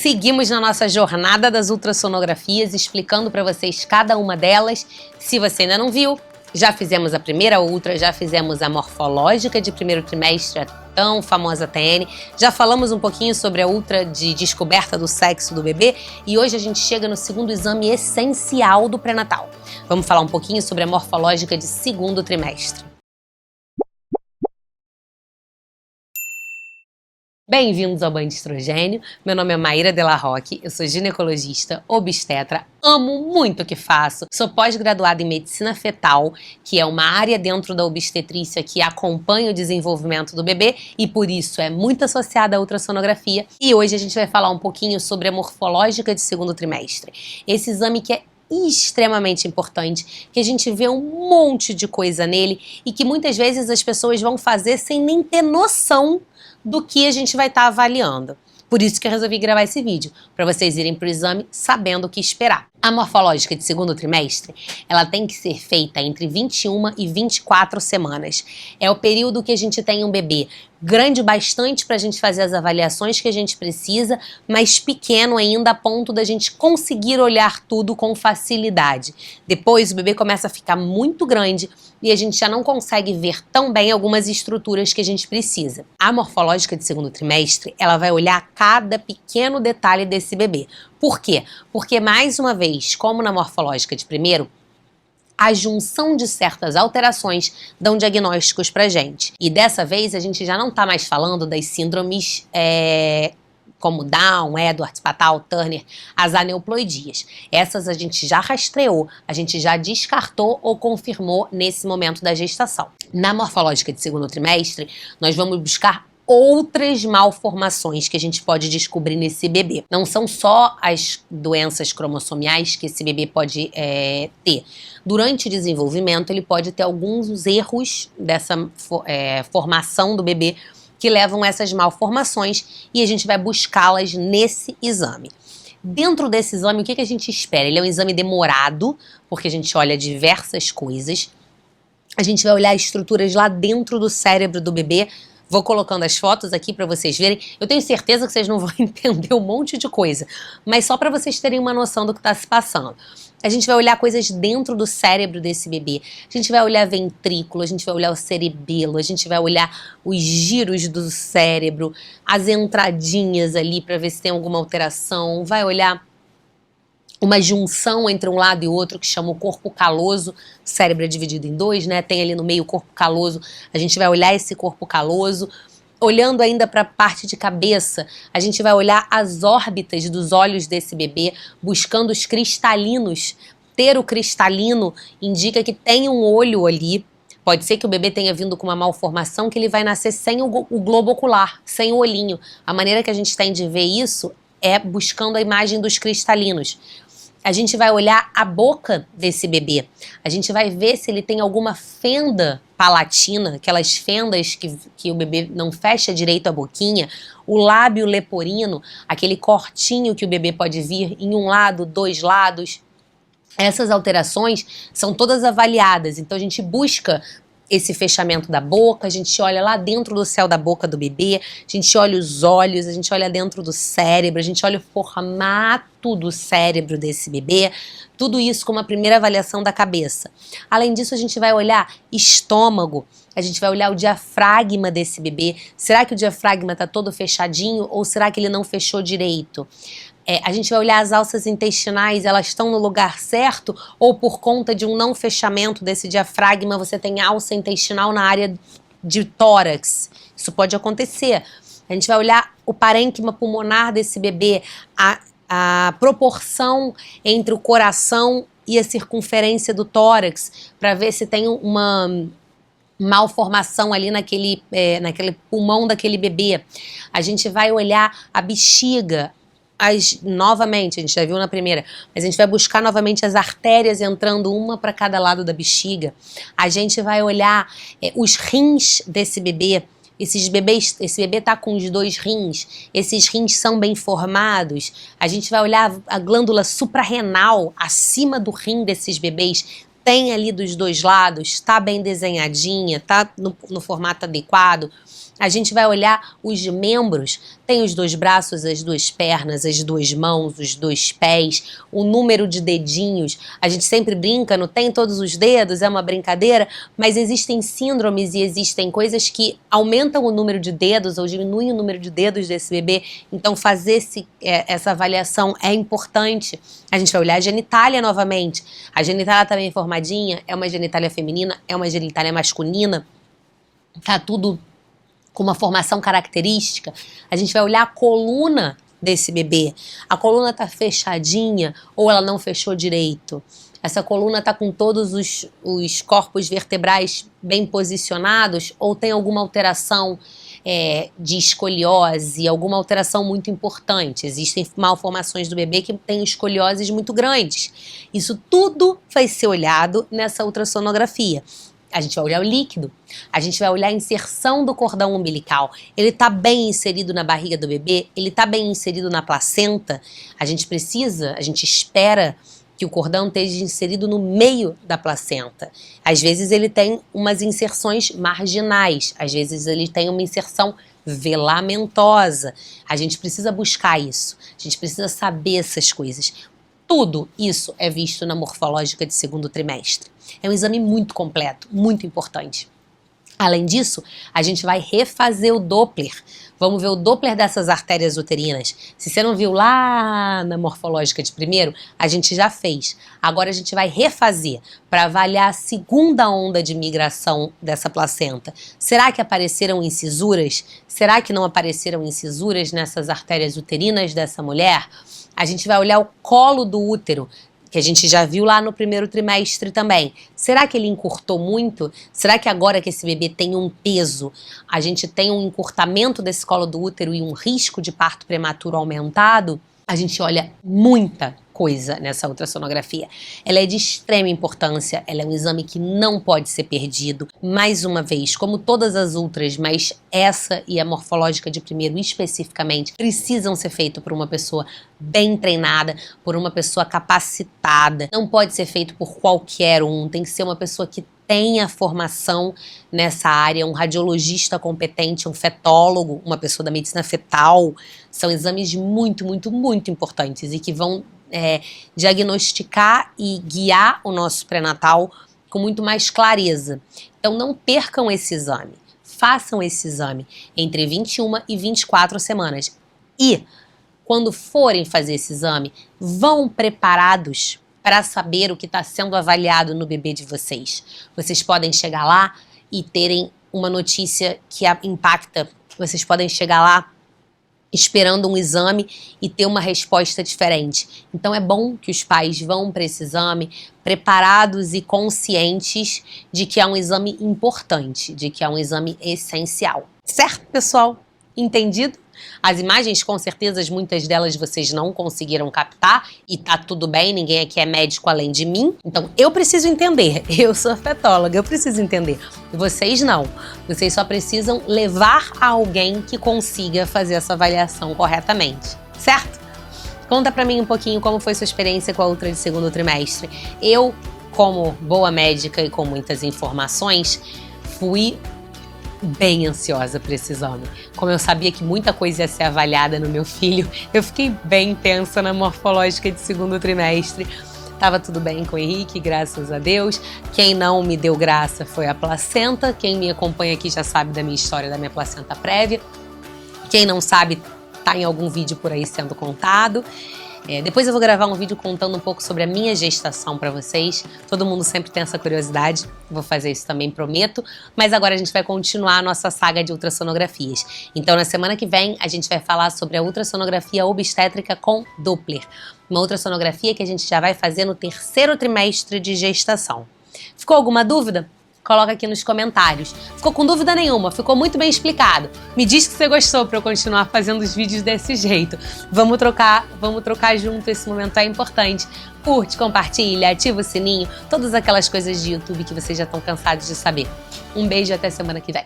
Seguimos na nossa jornada das ultrassonografias, explicando para vocês cada uma delas. Se você ainda não viu, já fizemos a primeira ultra, já fizemos a morfológica de primeiro trimestre, a tão famosa TN, já falamos um pouquinho sobre a ultra de descoberta do sexo do bebê e hoje a gente chega no segundo exame essencial do pré-natal. Vamos falar um pouquinho sobre a morfológica de segundo trimestre. Bem-vindos ao Banho de Estrogênio, meu nome é Maíra Della Rocque, eu sou ginecologista, obstetra, amo muito o que faço, sou pós-graduada em medicina fetal, que é uma área dentro da obstetrícia que acompanha o desenvolvimento do bebê e por isso é muito associada à ultrassonografia e hoje a gente vai falar um pouquinho sobre a morfológica de segundo trimestre, esse exame que é extremamente importante, que a gente vê um monte de coisa nele e que muitas vezes as pessoas vão fazer sem nem ter noção do que a gente vai estar avaliando. Por isso que eu resolvi gravar esse vídeo, para vocês irem para o exame sabendo o que esperar. A morfológica de segundo trimestre, ela tem que ser feita entre 21 e 24 semanas. É o período que a gente tem um bebê grande bastante para a gente fazer as avaliações que a gente precisa, mas pequeno ainda a ponto da gente conseguir olhar tudo com facilidade. Depois o bebê começa a ficar muito grande e a gente já não consegue ver tão bem algumas estruturas que a gente precisa. A morfológica de segundo trimestre, ela vai olhar cada pequeno detalhe desse bebê. Por quê? Porque, mais uma vez, como na morfológica de primeiro, a junção de certas alterações dão diagnósticos pra gente. E dessa vez a gente já não tá mais falando das síndromes como Down, Edwards, Patal, Turner, as aneuploidias. Essas a gente já rastreou, a gente já descartou ou confirmou nesse momento da gestação. Na morfológica de segundo trimestre, nós vamos buscar outras malformações que a gente pode descobrir nesse bebê. Não são só as doenças cromossomiais que esse bebê pode ter. Durante o desenvolvimento, ele pode ter alguns erros dessa formação do bebê que levam a essas malformações e a gente vai buscá-las nesse exame. Dentro desse exame, o que a gente espera? Ele é um exame demorado, porque a gente olha diversas coisas. A gente vai olhar estruturas lá dentro do cérebro do bebê. Vou colocando as fotos aqui para vocês verem. Eu tenho certeza que vocês não vão entender um monte de coisa, mas só para vocês terem uma noção do que está se passando. A gente vai olhar coisas dentro do cérebro desse bebê. A gente vai olhar ventrículo, a gente vai olhar o cerebelo, a gente vai olhar os giros do cérebro, as entradinhas ali para ver se tem alguma alteração. Vai olhar uma junção entre um lado e outro que chama o corpo caloso. O cérebro é dividido em dois, né? Tem ali no meio o corpo caloso. A gente vai olhar esse corpo caloso. Olhando ainda para a parte de cabeça, a gente vai olhar as órbitas dos olhos desse bebê, buscando os cristalinos. Ter o cristalino indica que tem um olho ali. Pode ser que o bebê tenha vindo com uma malformação que ele vai nascer sem o globo ocular, sem o olhinho. A maneira que a gente tem de ver isso é buscando a imagem dos cristalinos. A gente vai olhar a boca desse bebê. A gente vai ver se ele tem alguma fenda palatina, aquelas fendas que o bebê não fecha direito a boquinha, o lábio leporino, aquele cortinho que o bebê pode vir em um lado, dois lados. Essas alterações são todas avaliadas, então a gente busca esse fechamento da boca, a gente olha lá dentro do céu da boca do bebê, a gente olha os olhos, a gente olha dentro do cérebro, a gente olha o formato do cérebro desse bebê, tudo isso com uma primeira avaliação da cabeça. Além disso, a gente vai olhar estômago, a gente vai olhar o diafragma desse bebê, será que o diafragma está todo fechadinho ou será que ele não fechou direito? A gente vai olhar as alças intestinais, elas estão no lugar certo ou por conta de um não fechamento desse diafragma você tem alça intestinal na área de tórax. Isso pode acontecer. A gente vai olhar o parênquima pulmonar desse bebê, a proporção entre o coração e a circunferência do tórax, para ver se tem uma malformação ali naquele pulmão daquele bebê. A gente vai olhar a bexiga, novamente, a gente já viu na primeira, mas a gente vai buscar novamente as artérias entrando uma para cada lado da bexiga. A gente vai olhar os rins desse bebê. Esse bebê tá com os dois rins, esses rins são bem formados. A gente vai olhar a glândula suprarrenal acima do rim desses bebês, tem ali dos dois lados, tá bem desenhadinha, tá no formato adequado. A gente vai olhar os membros, tem os 2 braços, as 2 pernas, as 2 mãos, os 2 pés, o número de dedinhos. A gente sempre brinca, não tem todos os dedos, é uma brincadeira, mas existem síndromes e existem coisas que aumentam o número de dedos ou diminuem o número de dedos desse bebê. Então fazer essa avaliação é importante. A gente vai olhar a genitália novamente. A genitália tá bem formadinha, é uma genitália feminina, é uma genitália masculina, tá tudo com uma formação característica. A gente vai olhar a coluna desse bebê. A coluna tá fechadinha ou ela não fechou direito? Essa coluna tá com todos os corpos vertebrais bem posicionados ou tem alguma alteração de escoliose, alguma alteração muito importante? Existem malformações do bebê que têm escolioses muito grandes. Isso tudo vai ser olhado nessa ultrassonografia. A gente vai olhar o líquido, a gente vai olhar a inserção do cordão umbilical. Ele está bem inserido na barriga do bebê? Ele está bem inserido na placenta? A gente espera que o cordão esteja inserido no meio da placenta. Às vezes ele tem umas inserções marginais, às vezes ele tem uma inserção velamentosa. A gente precisa buscar isso, a gente precisa saber essas coisas. Tudo isso é visto na morfológica de 2º trimestre. É um exame muito completo, muito importante. Além disso, a gente vai refazer o Doppler. Vamos ver o Doppler dessas artérias uterinas. Se você não viu lá na morfológica de 1º, a gente já fez. Agora a gente vai refazer para avaliar a 2ª onda de migração dessa placenta. Será que apareceram incisuras? Será que não apareceram incisuras nessas artérias uterinas dessa mulher? A gente vai olhar o colo do útero, que a gente já viu lá no 1º trimestre também. Será que ele encurtou muito? Será que agora que esse bebê tem um peso, a gente tem um encurtamento desse colo do útero e um risco de parto prematuro aumentado? A gente olha muita coisa nessa ultrassonografia. Ela é de extrema importância, ela é um exame que não pode ser perdido. Mais uma vez, como todas as outras, mas essa e a morfológica de 1º especificamente, precisam ser feitos por uma pessoa bem treinada, por uma pessoa capacitada. Não pode ser feito por qualquer um, tem que ser uma pessoa que tenha formação nessa área, um radiologista competente, um fetólogo, uma pessoa da medicina fetal. São exames muito, muito, muito importantes e que vão diagnosticar e guiar o nosso pré-natal com muito mais clareza. Então não percam esse exame, façam esse exame entre 21 e 24 semanas. E quando forem fazer esse exame, vão preparados para saber o que está sendo avaliado no bebê de vocês. Vocês podem chegar lá e terem uma notícia que impacta. Vocês podem chegar lá esperando um exame e ter uma resposta diferente. Então é bom que os pais vão para esse exame preparados e conscientes de que é um exame importante, de que é um exame essencial. Certo, pessoal? Entendido? As imagens, com certeza, muitas delas vocês não conseguiram captar e tá tudo bem, ninguém aqui é médico além de mim. Então eu preciso entender, eu sou fetóloga, eu preciso entender. Vocês não, vocês só precisam levar a alguém que consiga fazer essa avaliação corretamente, certo? Conta pra mim um pouquinho como foi sua experiência com a ultra de 2º trimestre. Eu, como boa médica e com muitas informações, fui bem ansiosa para esse exame. Como eu sabia que muita coisa ia ser avaliada no meu filho, eu fiquei bem tensa na morfológica de 2º trimestre. Tava tudo bem com o Henrique, graças a Deus. Quem não me deu graça foi a placenta. Quem me acompanha aqui já sabe da minha história, da minha placenta prévia. Quem não sabe, tá em algum vídeo por aí sendo contado. Depois eu vou gravar um vídeo contando um pouco sobre a minha gestação para vocês. Todo mundo sempre tem essa curiosidade. Vou fazer isso também, prometo. Mas agora a gente vai continuar a nossa saga de ultrassonografias. Então, na semana que vem, a gente vai falar sobre a ultrassonografia obstétrica com Doppler. Uma ultrassonografia que a gente já vai fazer no 3º trimestre de gestação. Ficou alguma dúvida? Coloca aqui nos comentários. Ficou com dúvida nenhuma? Ficou muito bem explicado? Me diz que você gostou para eu continuar fazendo os vídeos desse jeito. Vamos trocar junto, esse momento é importante. Curte, compartilha, ativa o sininho, todas aquelas coisas de YouTube que vocês já estão cansados de saber. Um beijo e até semana que vem.